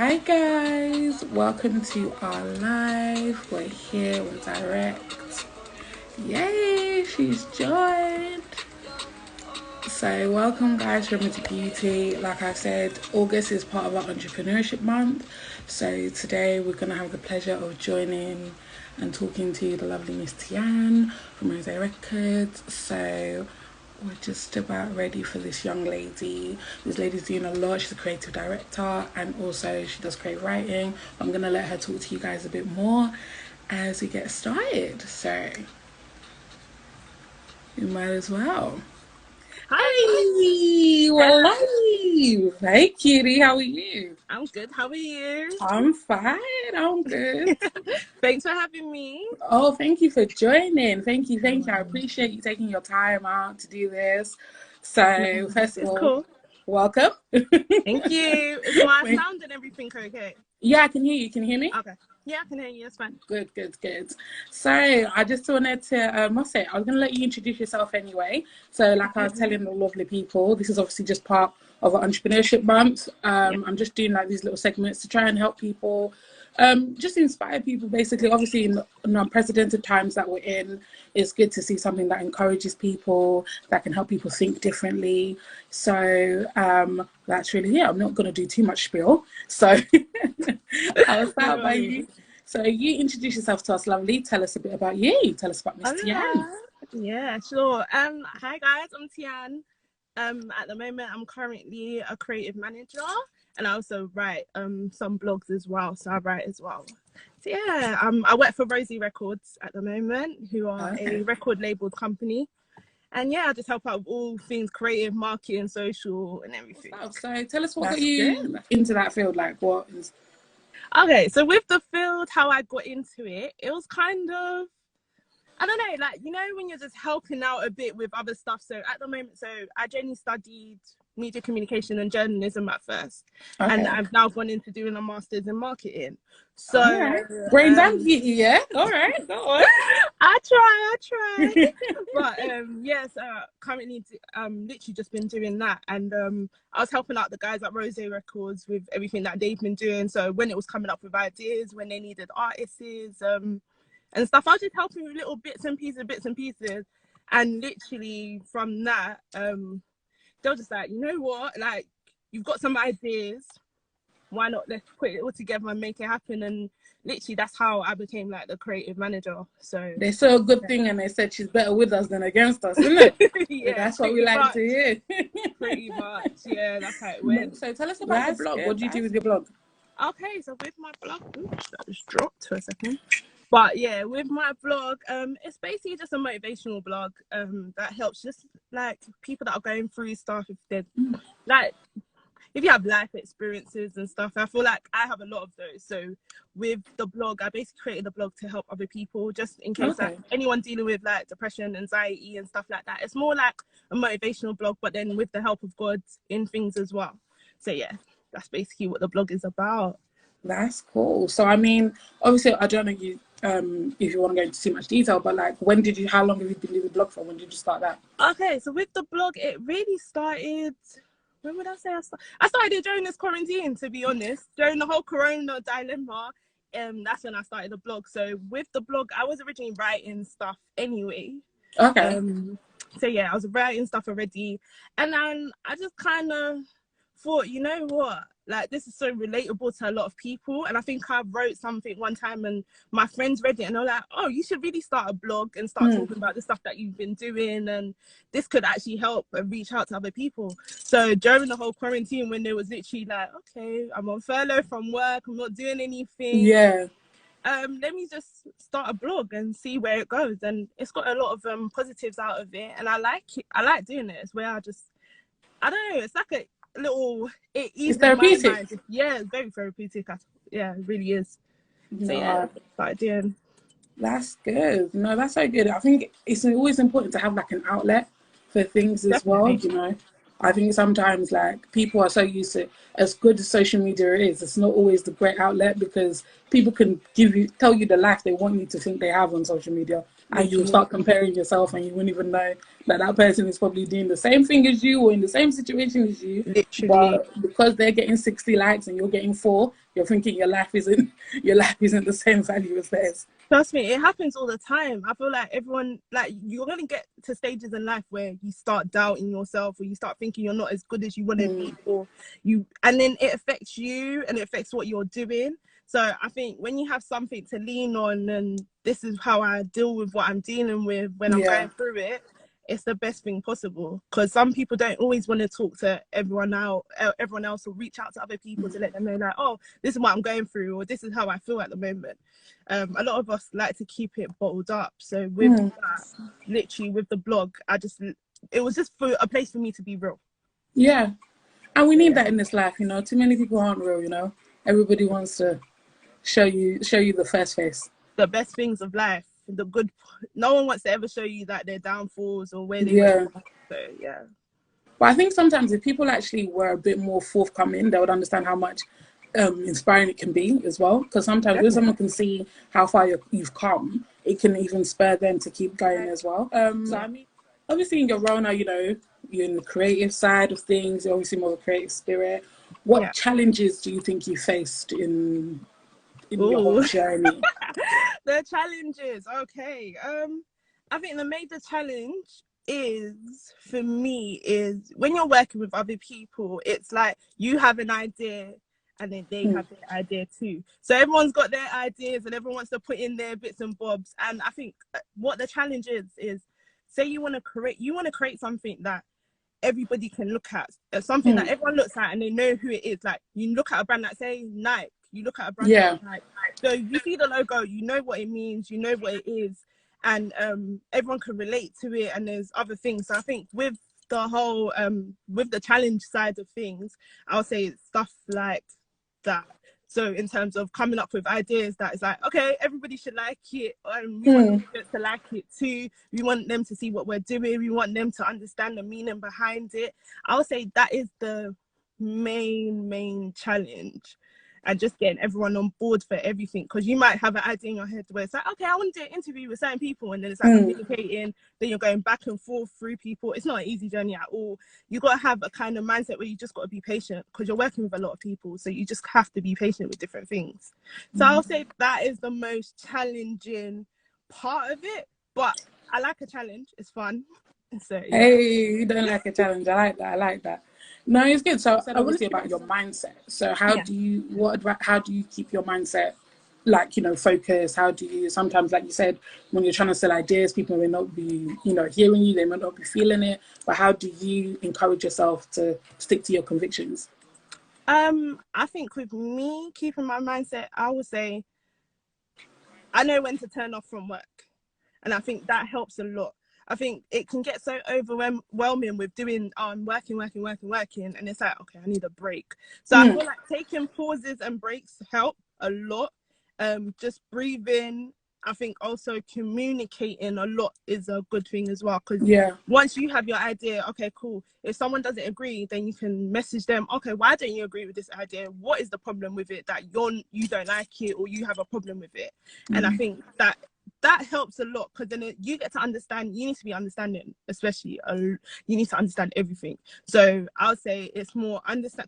Hi guys, welcome to our live. We're here with Direct. Yay, she's joined. So welcome guys from Into Beauty. Like I said, August is part of our entrepreneurship month. So today we're going to have the pleasure of joining and talking to the lovely Miss Tianne from Rozey Records. So we're just about ready for this young lady. This lady's doing a lot. She's a creative director and also she does creative writing. I'm going to let her talk to you guys a bit more as we get started. So you might as well. Hi, We're live. Hey, Kitty, how are you? I'm good. How are you? I'm fine. I'm good. Thanks for having me. Oh, thank you for joining. Thank you. I appreciate you taking your time out to do this. So, first of It's all, cool. welcome. Thank you. Is my sound and everything okay? Yeah, I can hear you. Can you hear me? Okay. Yeah, I can hear you. It's fine. Good. So I just wanted to, must say, I was going to let you introduce yourself anyway. So like I was telling the lovely people, this is obviously just part of our entrepreneurship month. I'm just doing like these little segments to try and help people, just inspire people basically. Obviously in unprecedented times that we're in, it's good to see something that encourages people, that can help people think differently. So that's really, I'm not going to do too much spiel. So I'll start by you. So you introduce yourself to us, lovely. Tell us a bit about you. Tell us about Miss Tianne. Yeah, sure. Hi guys, I'm Tianne. At the moment I'm currently a creative manager and I also write some blogs as well. So I write as well. So yeah, I work for Rozey Records at the moment, who are a record labeled company. And yeah, I just help out with all things creative, marketing, social, and everything. So tell us what got you into that field. Like what is... Okay, so with the field, how I got into it, it was kind of, I don't know, like, you know, when you're just helping out a bit with other stuff. So at the moment, so I generally studied media communication and journalism at first. And I've now gone into doing a master's in marketing. So brains and beauty, yeah. All right, go on. I try. But yes, currently literally just been doing that, and I was helping out the guys at Rozey Records with everything that they've been doing. So when it was coming up with ideas, when they needed artists, and stuff, I was just helping with little bits and pieces, and literally from that, they were just like, you know what, like, you've got some ideas, why not let's put it all together and make it happen. And literally that's how I became like the creative manager. So they saw a good thing and they said she's better with us than against us, isn't it? Yeah, that's what we like to hear. Pretty much, yeah, that's how it went. So tell us about the blog. What do you do with your blog? Okay, so with my blog, oops, that just dropped for a second. But yeah, with my blog, it's basically just a motivational blog that helps just like people that are going through stuff, if they're like, if you have life experiences and stuff. I feel like I have a lot of those. So with the blog, I basically created the blog to help other people, just in case like anyone dealing with like depression, anxiety and stuff like that. It's more like a motivational blog, but then with the help of God in things as well. So yeah, that's basically what the blog is about. That's cool. So I mean, obviously I don't know you if you want to go into too much detail, but like how long have you been doing the blog for? When did you start that? Okay, so with the blog, it really started, when would I say I started it during this quarantine, to be honest. During the whole corona dilemma, that's when I started the blog. So with the blog, I was originally writing stuff anyway. So yeah, I was writing stuff already, and then I just kind of thought, you know what, like, this is so relatable to a lot of people. And I think I wrote something one time and my friends read it and they were like, oh, you should really start a blog and start talking about the stuff that you've been doing, and this could actually help and reach out to other people. So during the whole quarantine, when there was literally like, okay, I'm on furlough from work, I'm not doing anything, let me just start a blog and see where it goes. And it's got a lot of positives out of it, and I like doing it. It's where I don't know, it's like a little, it's therapeutic. My mind. Yeah, it's very therapeutic. Yeah, it really is. So yeah, started doing. That's good. No, that's so good. I think it's always important to have like an outlet for things as well, you know. I think sometimes like people are so used to, as good as social media is, it's not always the great outlet, because people can tell you the life they want you to think they have on social media, and you'll Literally. start comparing yourself, and you wouldn't even know that that person is probably doing the same thing as you or in the same situation as you. Literally. But because they're getting 60 likes and you're getting 4, you're thinking your life isn't the same value as theirs. Trust me, it happens all the time. I feel like everyone, like, you're going to get to stages in life where you start doubting yourself, or you start thinking you're not as good as you want to be, and then it affects you and it affects what you're doing. So I think when you have something to lean on, and this is how I deal with what I'm dealing with when I'm going through it, it's the best thing possible. Because some people don't always want to talk to everyone else, or reach out to other people to let them know, like, oh, this is what I'm going through, or this is how I feel at the moment. A lot of us like to keep it bottled up. So with that, literally with the blog, it was just for a place for me to be real. Yeah. And we need that in this life, you know. Too many people aren't real, you know. Everybody wants to show you the first face. The best things of life, the good. No one wants to ever show you that their downfalls or where they went wrong. So yeah. But I think sometimes if people actually were a bit more forthcoming, they would understand how much inspiring it can be as well. Because sometimes when someone can see how far you've come, it can even spur them to keep going as well. So I mean, obviously in your role now, you know, you're in the creative side of things. You're obviously more of a creative spirit. What challenges do you think you faced in your whole journey? The challenges, okay. I think the major challenge for me is when you're working with other people, it's like you have an idea and then they have their idea too. So everyone's got their ideas and everyone wants to put in their bits and bobs. And I think what the challenge is, say you want to create something that everybody can look at, something that everyone looks at and they know who it is. Like, you look at a brand like, say, Nike, you look at a brand like Nike, so you see the logo, you know what it means, you know what it is, and everyone can relate to it. And there's other things. So I think with the whole with the challenge side of things, I'll say stuff like that. So in terms of coming up with ideas that is like, okay, everybody should like it, and we want them to like it too. We want them to see what we're doing. We want them to understand the meaning behind it. I'll say that is the main challenge, and just getting everyone on board for everything. Because you might have an idea in your head where it's like, okay, I want to do an interview with certain people, and then it's like communicating, then you're going back and forth through people. It's not an easy journey at all. You got to have a kind of mindset where you just got to be patient, because you're working with a lot of people, so you just have to be patient with different things. So I'll say that is the most challenging part of it, but I like a challenge. It's fun. So Hey, you don't like a challenge. I like that. No, it's good. So obviously about your mindset. So how do you keep your mindset, like, you know, focused? How do you, sometimes, like you said, when you're trying to sell ideas, people may not be, you know, hearing you, they may not be feeling it, but how do you encourage yourself to stick to your convictions? I think with me keeping my mindset, I would say I know when to turn off from work, and I think that helps a lot. I think it can get so overwhelming with doing working, and it's like, okay, I need a break. So I feel like taking pauses and breaks help a lot. Just breathing. I think also communicating a lot is a good thing as well, because once you have your idea, okay, cool. If someone doesn't agree, then you can message them. Okay, why don't you agree with this idea? What is the problem with it that you don't like it, or you have a problem with it? And I think that helps a lot, because then you get to understand. You need to be understanding, especially you need to understand everything. So I'll say it's more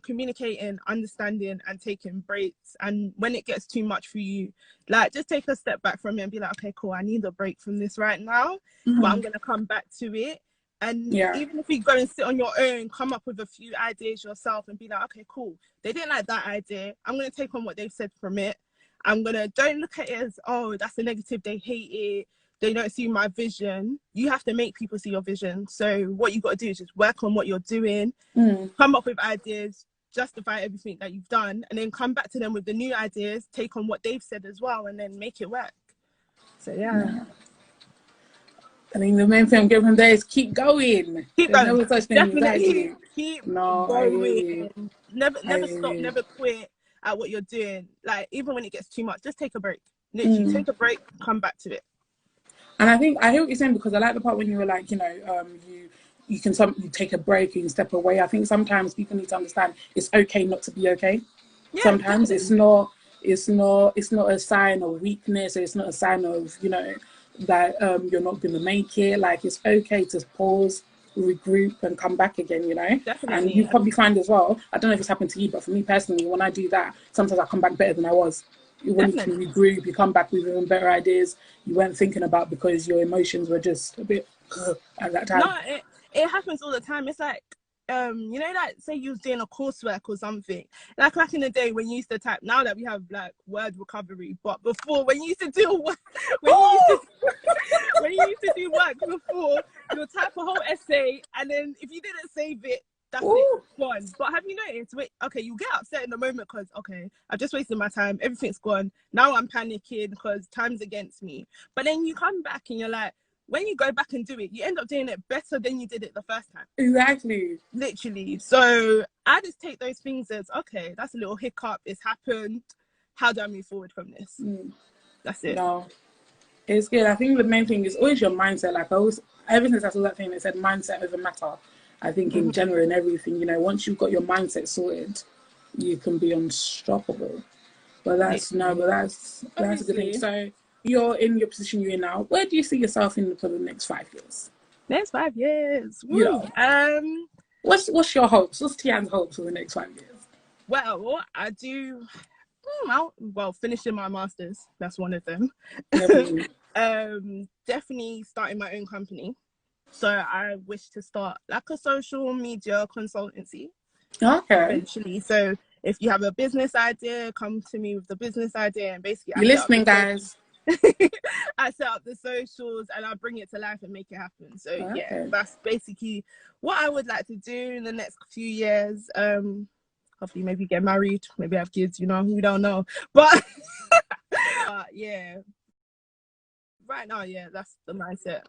communicating, understanding, and taking breaks. And when it gets too much for you, like, just take a step back from it and be like, okay, cool, I need a break from this right now, but I'm gonna come back to it. And even if you go and sit on your own, come up with a few ideas yourself and be like, okay, cool, they didn't like that idea, I'm gonna take on what they've said from it. Don't look at it as, oh, that's a negative, they hate it, they don't see my vision. You have to make people see your vision. So what you got to do is just work on what you're doing, come up with ideas, justify everything that you've done, and then come back to them with the new ideas, take on what they've said as well, and then make it work. So I mean, the main thing I'm getting from there is keep going. Keep There's going. no such thing as Definitely keep going. Never stop, you. never quit at what you're doing. Like, even when it gets too much, just take a break. Literally, take a break, come back to it. And I hear what you're saying, because I like the part when you were like, you know, you take a break, you can step away. I think sometimes people need to understand it's okay not to be okay. Yeah, sometimes definitely. It's not a sign of weakness. It's not a sign of, you know, that you're not going to make it. Like, it's okay to pause, regroup, and come back again, you know? And you Definitely. probably find as well, I don't know if it's happened to you, but for me personally, when I do that, sometimes I come back better than I was. When you can Definitely. regroup, you come back with even better ideas you weren't thinking about because your emotions were just a bit at that time. No, it happens all the time. It's like, you know, like say you was doing a coursework or something. Like back in the day when you used to type. Now that we have like word recovery, but before when you used to do when you used to do work before, you'll type a whole essay, and then if you didn't save it, that's it, gone. But have you noticed? Wait, okay, you get upset in the moment because okay, I just wasted my time. Everything's gone. Now I'm panicking because time's against me. But then you come back and you're like, when you go back and do it, you end up doing it better than you did it the first time. Exactly. Literally. So I just take those things as, okay, that's a little hiccup. It's happened. How do I move forward from this? That's it. No, it's good. I think the main thing is always your mindset. Like I always, ever since I saw that thing that said mindset over matter, I think in general and everything, you know, once you've got your mindset sorted, you can be unstoppable. But that's that's a good thing. So you're in your position you're in now. Where do you see yourself in for the next 5 years? Next 5 years. Woo. You know, what's your hopes? What's Tianne's hopes for the next 5 years? Well, I do. Well, finishing my masters. That's one of them. Definitely starting my own company. So I wish to start like a social media consultancy. Okay. Eventually. So if you have a business idea, come to me with the business idea, and basically you're listening, guys. I set up the socials and I bring it to life and make it happen. So yeah, that's basically what I would like to do in the next few years. Hopefully maybe get married, maybe have kids, you know, we don't know. But yeah. Right now, yeah, that's the mindset.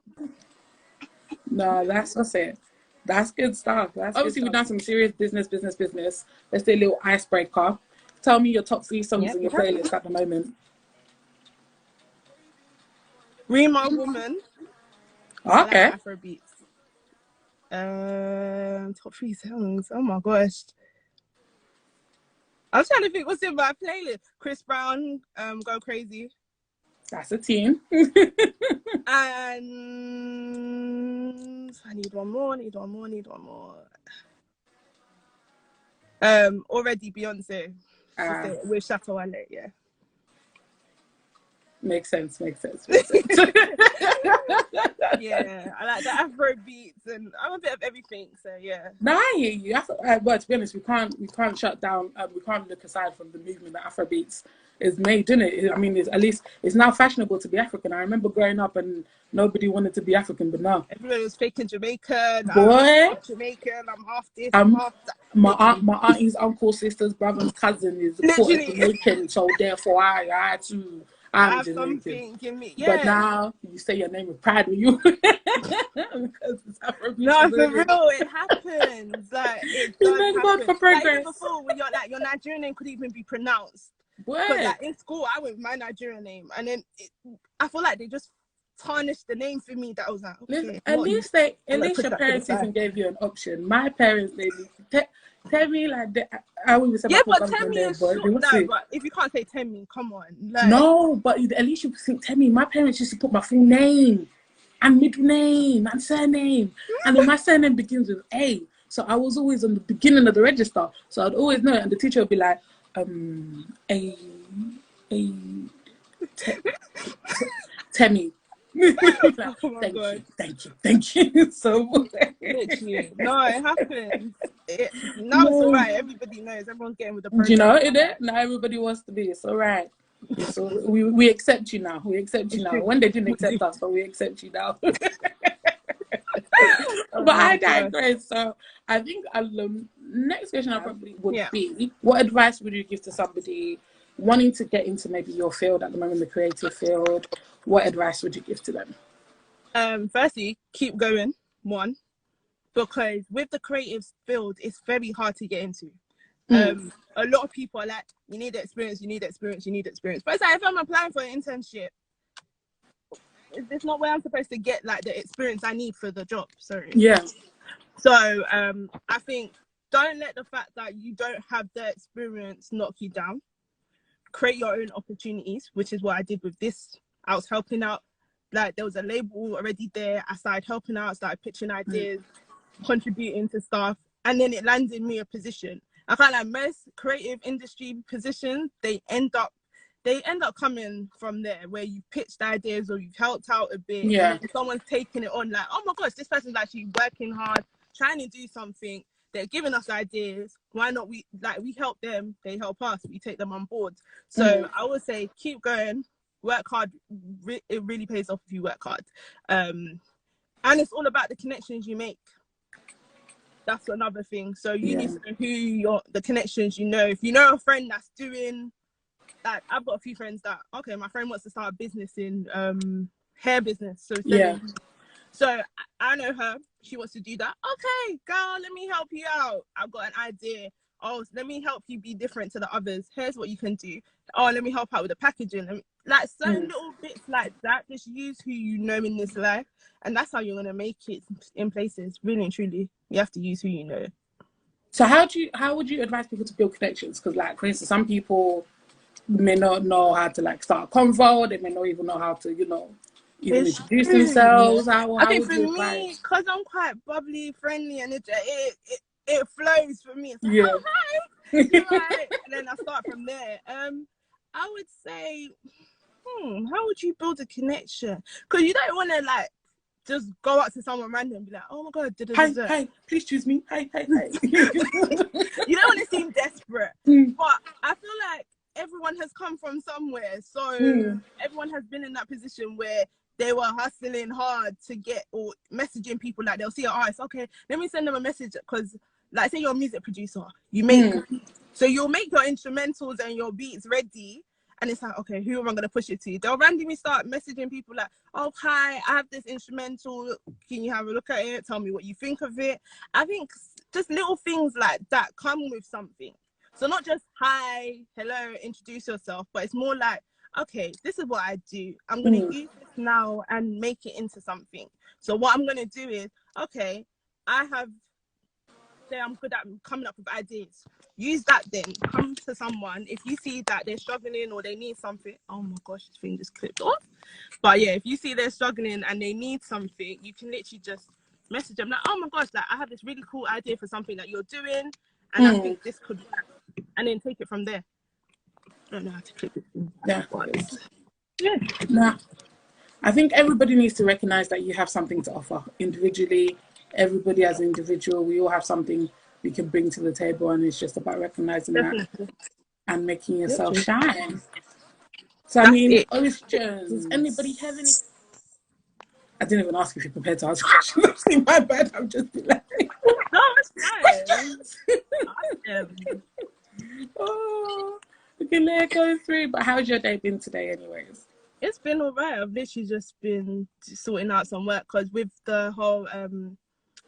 No, that's it. That's good stuff. Obviously, we've done some serious business. Let's do a little icebreaker. Tell me your top 3 songs in your playlist at the moment. Rima Woman. Okay. I like Afro beats. Top 3 songs. Oh my gosh. I'm trying to think what's in my playlist. Chris Brown, Go Crazy. That's a team. And I need one more. Already Beyonce with Chateau Alley, yeah. Makes sense. Yeah, I like the Afro beats, and I'm a bit of everything. So yeah. No, I hear you. But to be honest, we can't shut down. We can't look aside from the movement that Afro beats is made, isn't it? I mean, at least it's now fashionable to be African. I remember growing up and nobody wanted to be African, but now everybody was faking Jamaican. Boy, I'm half Jamaican. I'm half this. I'm half that. My auntie's uncle, sister's brother's cousin is quarter Jamaican, so therefore I had to. I'm Jamaican. But now you say your name with pride with you because it's Afrobeat. No, for real, it happens. Like it does happen. For progress. Like, before, when your Nigerian name could even be pronounced. Because like in school, I went with my Nigerian name, and then I feel like they just tarnished the name for me. That was like, okay, at least your parents even gave you an option. My parents, they tell me like that. I always say but Temi is short. No, but if you can't say Temi, come on. Like, no, but at least you think Temi. My parents used to put my full name and middle name and surname, and then my surname begins with A. So I was always on the beginning of the register. So I'd always know it, and the teacher would be like, Temi. Like, thank you. So literally, no, it happens. Now it's all right. Everybody knows. Everyone's getting with the program. You know it. Now everybody wants to be. It's all right. So we accept you now. We accept you now. When they didn't accept us, but we accept you now. But I digress. So I think the next question I probably would be: what advice would you give to somebody wanting to get into maybe your field at the moment, the creative field? What advice would you give to them? Firstly, keep going. One, because with the creative field, it's very hard to get into. A lot of people are like, you need experience. But it's like, if I'm applying for an internship, is this not where I'm supposed to get like the experience I need for the job? Sorry. Yeah. So I think don't let the fact that you don't have the experience knock you down. Create your own opportunities, which is what I did with this. I was helping out like there was a label already there. I started helping out, started pitching ideas, contributing to stuff, and then it landed me a position. I find like most creative industry positions, they end up coming from there, where you've pitched ideas or you've helped out a bit, and then someone's taking it on like, oh my gosh, this person's actually working hard, trying to do something. They're giving us ideas. Why not we help them, they help us, we take them on board. So I would say keep going, work hard. It really pays off if you work hard. And it's all about the connections you make. That's another thing. So you need to know the connections you know. If you know a friend that's doing, like, I've got a few friends that, okay, my friend wants to start a business in hair business. So I know her. She wants to do that. Okay, girl, let me help you out. I've got an idea. Oh, let me help you be different to the others. Here's what you can do. Oh, let me help out with the packaging. Like certain little bits like that. Just use who you know in this life, and that's how you're gonna make it in places. Really and truly, you have to use who you know. So how would you advise people to build connections? Because, like, for instance, some people may not know how to like start a convo. They may not even know how to, even introduce themselves. How I think would for you me, because I'm quite bubbly, friendly, and it flows for me. It's like, yeah. oh hi, you're right. And then I start from there. I would say, how would you build a connection? Because you don't want to like just go up to someone random and be like, oh my god, Hey, please choose me. Hey. You don't want to seem desperate, but I feel like everyone has come from somewhere, so everyone has been in that position where they were hustling hard to get, or messaging people, like they'll see an artist, okay, let me send them a message. Because like, say you're a music producer, you make so you'll make your instrumentals and your beats ready, and it's like, okay, who am I going to push it to? They'll randomly start messaging people like, oh hi, I have this instrumental, can you have a look at it, tell me what you think of it. I think just little things like that come with something. So not just hi, hello, introduce yourself, but it's more like, okay, this is what I do. I'm going to use this now and make it into something. So what I'm going to do is, okay, say I'm good at coming up with ideas. Use that then. Come to someone. If you see that they're struggling or they need something, oh my gosh, this thing just clipped off. But yeah, if you see they're struggling and they need something, you can literally just message them like, oh my gosh, like I have this really cool idea for something that you're doing, and I think this could work. And then take it from there. I don't know how to clip it. Nah. I think everybody needs to recognize that you have something to offer individually. Everybody as an individual, we all have something we can bring to the table, and it's just about recognizing that and making yourself shine. So, I mean, questions. Anybody have any? I didn't even ask if you're prepared to answer questions. In my bad, I'm just like, no, it's fine. Oh, we can let it go through. But how's your day been today, anyways? It's been all right. I've literally just been sorting out some work, because with the whole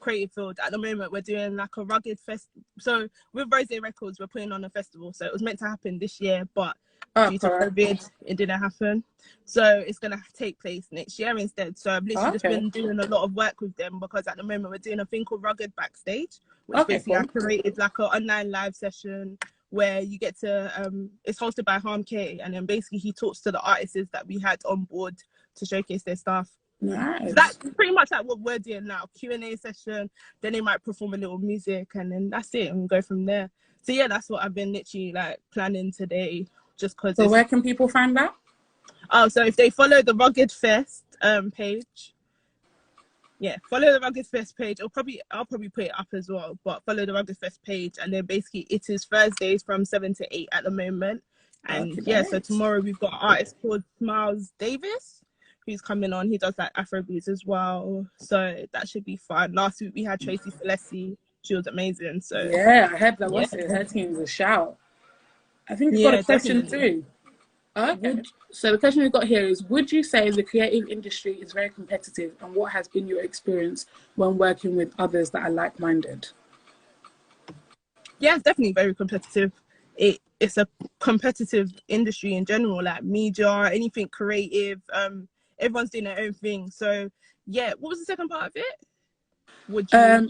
creative field at the moment, we're doing like a rugged fest. So with Rozey Records, we're putting on a festival. So it was meant to happen this year, but due to COVID, it didn't happen. So it's gonna take place next year instead. So I've literally just been doing a lot of work with them, because at the moment we're doing a thing called Rugged Backstage, which basically I created like an online live session where you get to it's hosted by Harm K, and then basically he talks to the artists that we had on board to showcase their stuff. Nice. So that's pretty much like what we're doing now. Q&A session, then they might perform a little music, and then that's it, and go from there. So yeah, that's what I've been literally like planning today, just because. So where can people find that? Oh, so if they follow the Rugged Fest page, follow the Rugged Fest page. I'll probably put it up as well, but follow the Rugged Fest page, and then basically it is Thursdays from 7 to 8 at the moment. And so tomorrow we've got an artist called Miles Davis who's coming on. He does like Afrobeats as well, so that should be fun. Last week we had Tracy Celessi. She was amazing. So yeah, I heard that. What's it? Her team's a shout. I think we've got a question too. Okay. So the question we've got here is, would you say the creative industry is very competitive, and what has been your experience when working with others that are like-minded? Yeah, it's definitely very competitive. It's a competitive industry in general, like media, anything creative. Everyone's doing their own thing. So yeah, what was the second part of it? Would you?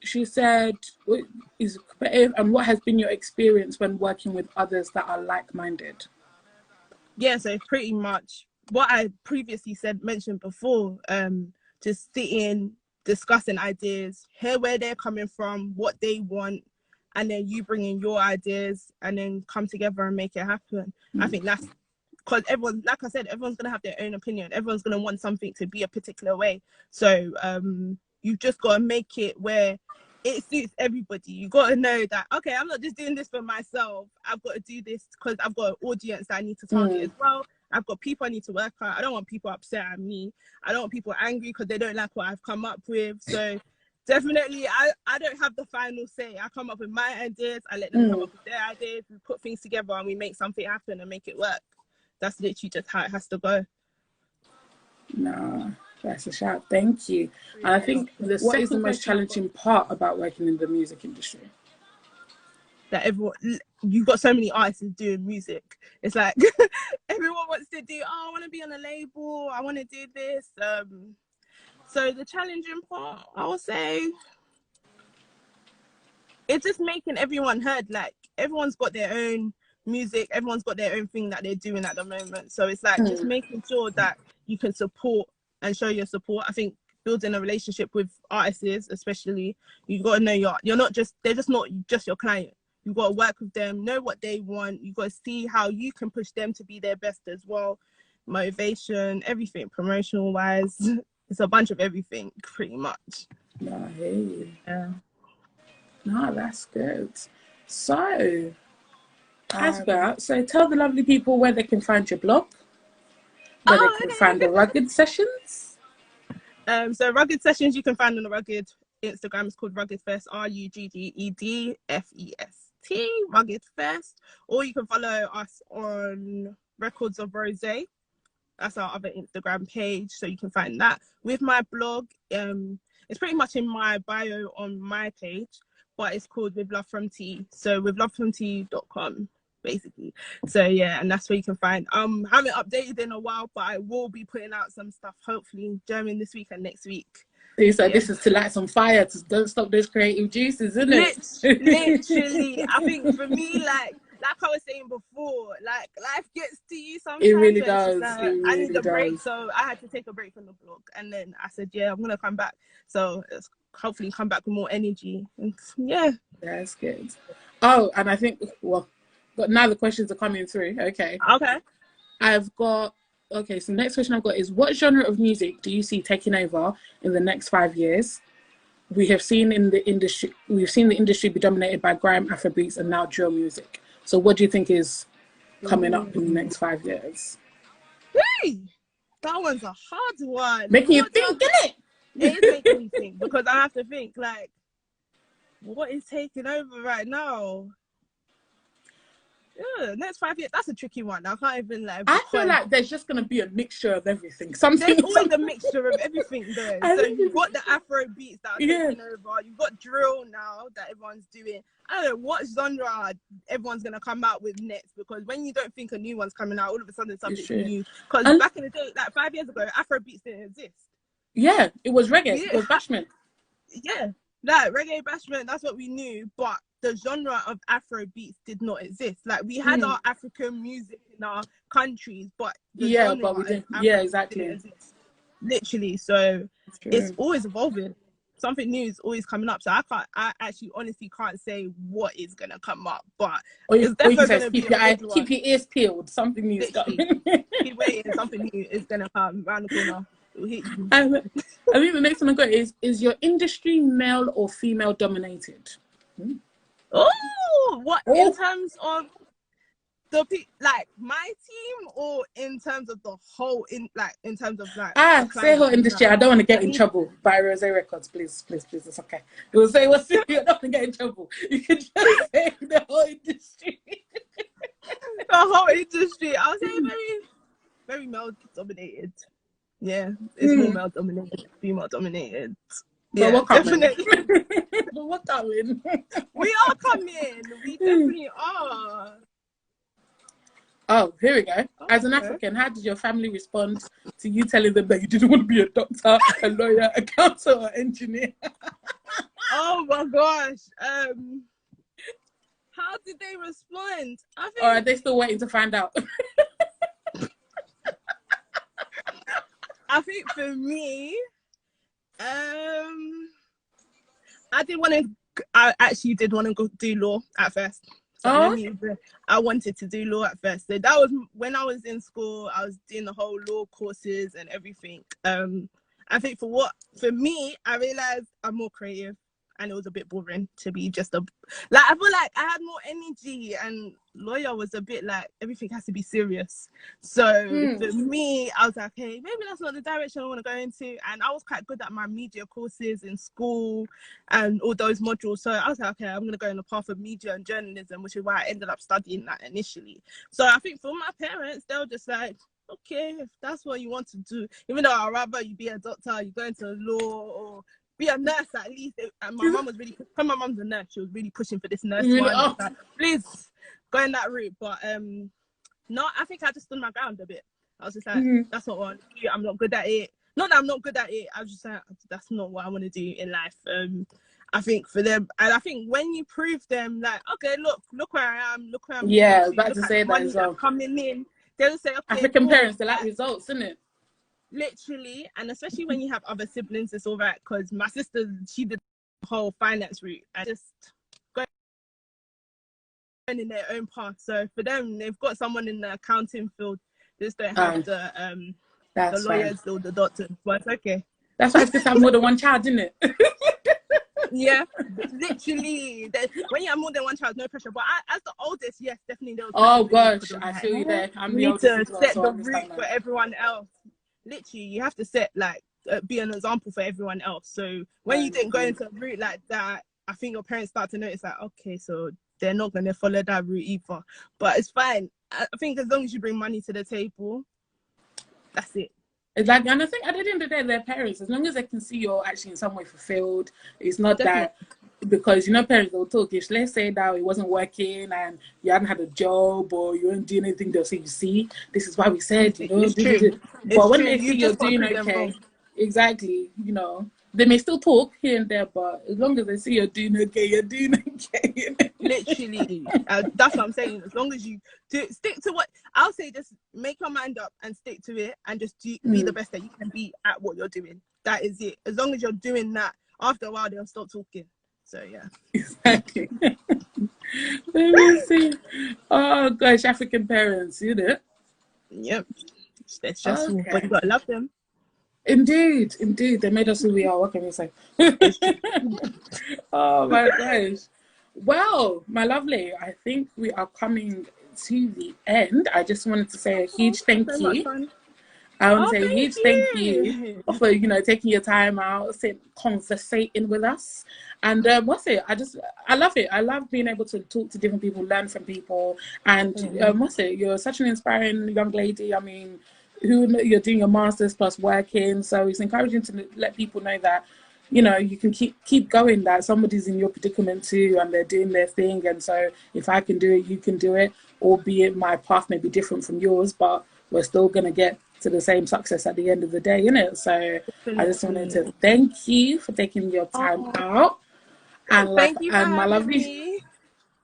She said, what is competitive, and what has been your experience when working with others that are like-minded? Yeah, so pretty much what I previously mentioned before, just sitting, discussing ideas, hear where they're coming from, what they want, and then you bring in your ideas and then come together and make it happen. I think that's because everyone, like I said, everyone's gonna have their own opinion. Everyone's gonna want something to be a particular way. So you've just got to make it where it suits everybody. You got to know that, okay, I'm not just doing this for myself. I've got to do this because I've got an audience that I need to target as well. I've got people I need to work out. I don't want people upset at me. I don't want people angry because they don't like what I've come up with. So definitely, I don't have the final say. I come up with my ideas. I let them come up with their ideas. We put things together and we make something happen and make it work. That's literally just how it has to go. No, that's a shout. Thank you. And I think what is the most challenging part about working in the music industry? That you've got so many artists doing music. It's like everyone wants to do, I want to be on a label, I want to do this. So the challenging part, I would say, it's just making everyone heard. Like, everyone's got their own music, everyone's got their own thing that they're doing at the moment. So it's like just making sure that you can support and show your support. I think building a relationship with artists, especially, you got to know you're not just, they're just not just your client. You got to work with them, know what they want. You got to see how you can push them to be their best as well. Motivation, everything, promotional wise. It's a bunch of everything, pretty much. No, I hear you. Yeah. No, that's good. So, so tell the lovely people where they can find your blog, where they can find the Rugged Sessions. So Rugged Sessions, you can find on the Rugged Instagram. It's called Rugged Fest, RUGGEDFEST, Rugged Fest. Or you can follow us on Records of Rozey. That's our other Instagram page, so you can find that. With my blog, it's pretty much in my bio on my page, but it's called With Love From T. So withlovefromT.com, basically. So yeah, and that's where you can find. I haven't updated in a while, but I will be putting out some stuff hopefully in German this week and next week. So this is to light some fire, to don't stop those creative juices, isn't it? Literally, I think for me, like I was saying before, like life gets to you sometimes. It really does. Like, it really I need a break, does. so I had to take a break from the blog, and then I said, yeah, I'm gonna come back. So hopefully come back with more energy. And yeah, that's good. Oh, and I think but now the questions are coming through. Okay. So the next question I've got is, what genre of music do you see taking over in the next 5 years? We have seen the industry be dominated by grime, Afrobeats, and now drill music. So what do you think is coming up in the next 5 years? Hey, that one's a hard one. Making you think, isn't it? It is making me think, because I have to think, like, what is taking over right now? Yeah, next 5 years, that's a tricky one. I can't even I feel like there's just going to be a mixture of everything. There's always a mixture of everything though. So you've got the Afro beats that are taking over. You've got drill now that everyone's doing. I don't know what genre everyone's going to come out with next, because when you don't think a new one's coming out, all of a sudden something's new. Because back in the day, like 5 years ago, Afro beats didn't exist. Yeah, it was reggae. It was bashment. Yeah, like reggae, bashment, that's what we knew. But the genre of Afro beats did not exist. Like, we had our African music in our countries, but the genre but we didn't. Exactly. Didn't exist. Literally, so it's always evolving. Something new is always coming up. So I actually honestly can't say what is gonna come up, but it's definitely gonna keep your ears peeled. Something new is coming. Keep waiting. Something new is gonna come around the corner. I think the next one I got is your industry male or female dominated? Oh, what in terms of like my team, or in terms of the whole in terms of say whole industry? I don't want to get in trouble by Rozey Records, please, it's okay. It will say what's you're not gonna get in trouble. You can just say the whole industry. The whole industry, I would say very, very male dominated. Yeah, it's more male dominated, female dominated. But we're coming. Definitely. But we're coming. We are coming. We definitely are. Oh, here we go. As an African, how did your family respond to you telling them that you didn't want to be a doctor, a lawyer, a accountant, or engineer? Oh my gosh. How did they respond? Or are they still waiting to find out? I think for me, I actually did want to go do law at first. So I wanted to do law at first. So that was when I was in school. I was doing the whole law courses and everything. I think for me, I realized I'm more creative, and it was a bit boring to be just I feel like I had more energy, and lawyer was a bit like everything has to be serious. So for me, I was like, hey, maybe that's not the direction I want to go into. And I was quite good at my media courses in school and all those modules. So I was like, okay, I'm going to go in the path of media and journalism, which is why I ended up studying that initially. So I think for my parents, they were just like, okay, if that's what you want to do, even though I'd rather you be a doctor, you go into law, or be a nurse at least. And my mum was really, because my mum's a nurse, she was really pushing for this nurse one. Oh. Like, please go in that route. But no, I think I just stood my ground a bit. I was just like, that's not what I want to do. I'm not good at it. Not that I'm not good at it. I was just like, that's not what I want to do in life. I think for them, and I think when you prove them, like, okay, look where I am, look where I'm. Yeah, I was about to say that as well. Coming in, they'll say, okay, African parents, they like results, isn't it? Literally, and especially when you have other siblings, it's all right. Because my sister, she did the whole finance route and just going in their own path. So for them, they've got someone in the accounting field. They just don't have the lawyers or the doctors. But it's okay. That's why it's just have more than one child, isn't it? Yeah, literally. When you have more than one child, no pressure. But as the oldest, yes, definitely. Oh gosh, I feel you there. I'm the oldest. You need to set the route for everyone else. Literally, you have to set be an example for everyone else. So when you didn't go into a route like that, I think your parents start to notice like, okay, so they're not going to follow that route either. But it's fine. I think as long as you bring money to the table, that's it. Exactly. And I think at the end of the day, their parents, as long as they can see you're actually in some way fulfilled, it's not that, because, you know, parents will talk, if let's say that it wasn't working and you hadn't had a job or you weren't doing anything, they'll say, you see, this is why we said, you know, it's true. But when they see you're doing okay, exactly, you know, they may still talk here and there, but as long as they see you're doing okay, you're doing okay. You know? Literally, that's what I'm saying. As long as you stick to what I'll say, just make your mind up and stick to it, and just be the best that you can be at what you're doing. That is it. As long as you're doing that, after a while they'll stop talking. So yeah, exactly. Let me see. Oh gosh, African parents, you know. Yep, it's stressful, but you gotta love them. Indeed, they made us who we are. What can we say? Oh my gosh. Well, my lovely, I think we are coming to the end. I just wanted to say a huge thank you. I want to say a huge thank you for, you know, taking your time out, conversating with us. And I love it. I love being able to talk to different people, learn from people. And you're such an inspiring young lady. I mean, you're doing your master's plus working. So it's encouraging to let people know that, you know, you can keep going, that somebody's in your predicament too and they're doing their thing. And so if I can do it, you can do it, albeit my path may be different from yours, but we're still going to get to the same success at the end of the day, innit? So I just wanted to thank you for taking your time out. And thank you for having me.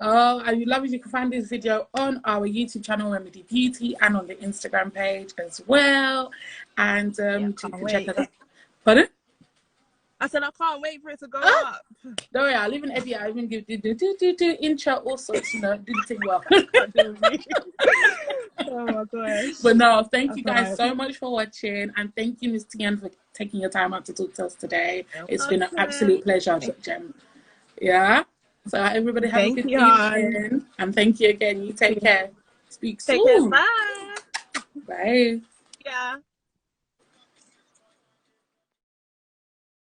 Oh, and you love it. You can find this video on our YouTube channel, Remedy Beauty, and on the Instagram page as well. And you can check it out. Pardon? I said I can't wait for it to go up. Don't worry, I'll even edit. I'll even give do intro, all sorts, you know, do the thing well. Oh my gosh. But no, thank you guys so much for watching, and thank you, Ms Tianne, for taking your time out to talk to us today. It's been an absolute pleasure, Jem. Yeah. So everybody have a good evening, and thank you again. You take care. Speak soon. Take care. Bye. Bye. Yeah.